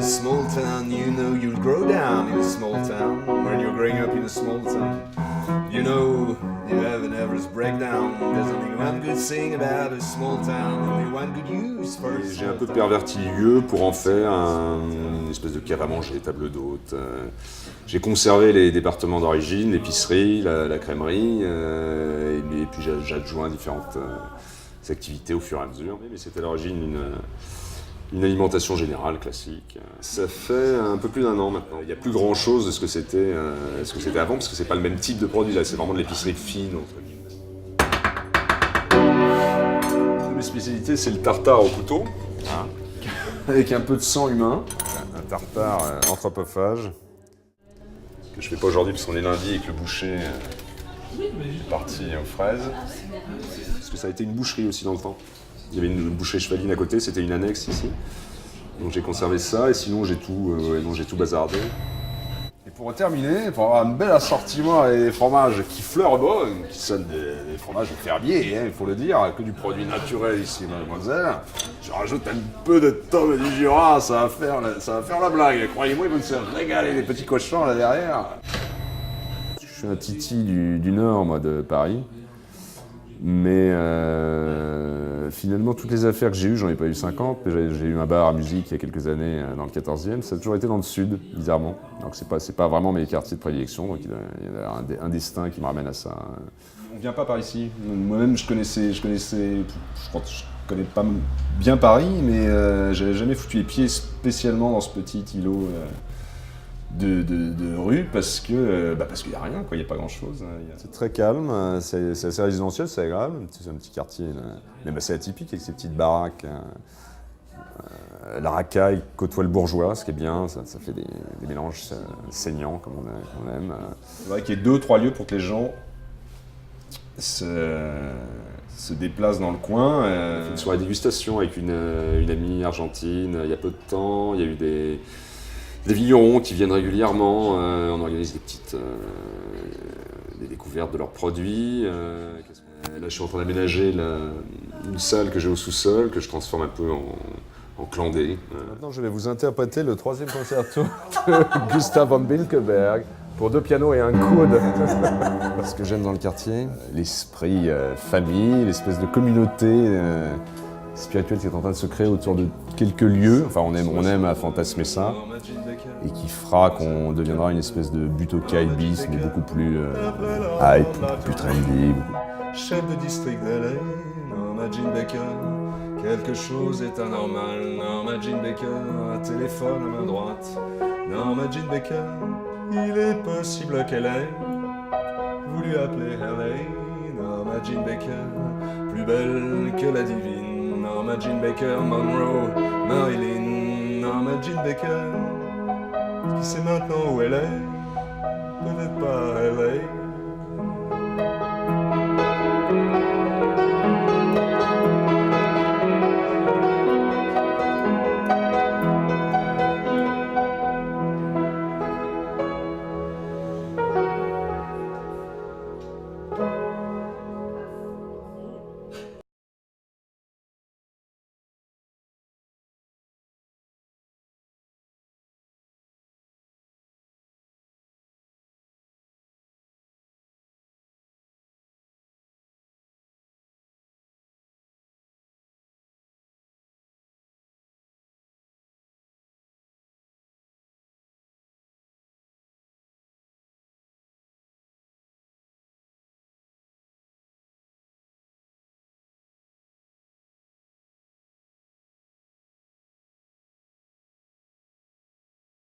a small town, you know you'll grow down in a small town. When you're growing up in a small town, you know you have a nervous breakdown. There's only one good thing about a small town, only one good use for a J'ai un peu perverti le lieu pour en faire une espèce de cave à manger, table d'hôte. J'ai conservé les départements d'origine, l'épicerie, la crèmerie, et puis j'adjoins différentes activités au fur et à mesure. Mais c'était à l'origine une alimentation générale classique. Ça fait un peu plus d'1 an maintenant. Il n'y a plus grand chose de ce que c'était avant, parce que c'est pas le même type de produit là, c'est vraiment de l'épicerie fine entre guillemets. Mes spécialités, c'est le tartare au couteau, avec un peu de sang humain. Un tartare anthropophage, que je fais pas aujourd'hui parce qu'on est lundi et que le boucher est parti aux fraises. Parce que ça a été une boucherie aussi dans le temps. Il y avait une boucherie chevaline à côté, c'était une annexe ici. Donc j'ai conservé ça et sinon j'ai tout bazardé. Et pour terminer, pour avoir un bel assortiment et des fromages qui fleurent bon, qui sonnent des fromages fermiers, il faut le dire, que du produit naturel ici, mademoiselle. Je rajoute un peu de tome du Jura, ça va faire la blague. Croyez-moi, ils vont se régaler, les petits cochons là derrière. Je suis un titi du nord, moi, de Paris. Mais finalement, toutes les affaires que j'ai eues, j'en ai pas eu 50, mais j'ai eu un bar à musique il y a quelques années dans le 14e, ça a toujours été dans le sud, bizarrement. Donc c'est pas vraiment mes quartiers de prédilection, donc il y a un destin qui me ramène à ça. On vient pas par ici. Moi-même, je connais pas bien Paris, mais j'avais jamais foutu les pieds spécialement dans ce petit îlot de rue parce qu'il n'y a rien, il n'y a pas grand chose. C'est très calme, c'est assez résidentiel, c'est agréable, c'est un petit quartier, mais c'est atypique avec ces petites baraques. La racaille côtoie le bourgeois, ce qui est bien, ça fait des mélanges saignants comme on aime. C'est vrai qu'il y a 2-3 lieux pour que les gens se déplacent dans le coin. On fait une soirée dégustation avec une amie argentine il y a peu de temps, il y a eu des vignerons qui viennent régulièrement, on organise des découvertes de leurs produits. Là, je suis en train d'aménager une salle que j'ai au sous-sol, que je transforme un peu en clandé. Maintenant, je vais vous interpréter le 3e concerto de Gustav von Bilkeberg pour 2 pianos et un coude. Ce que j'aime dans le quartier, l'esprit famille, l'espèce de communauté spirituelle qui est en train de se créer autour de quelques lieux. Enfin, on aime à fantasmer ça, et qui fera qu'on deviendra une espèce de Butokai bis, mais beaucoup plus hype, beaucoup plus trendy. Chef de district d'LA, Norma Jean Baker. Quelque chose est anormal, Norma Jean Baker. Un téléphone à main droite, Norma Jean Baker. Il est possible qu'elle ait voulu appeler LA, Norma Jean Baker. Plus belle que la divine, Norma Jean Baker. Monroe, Marilyn, Norma Jean Baker. Qui sait maintenant où elle est? Peut-être pas LA.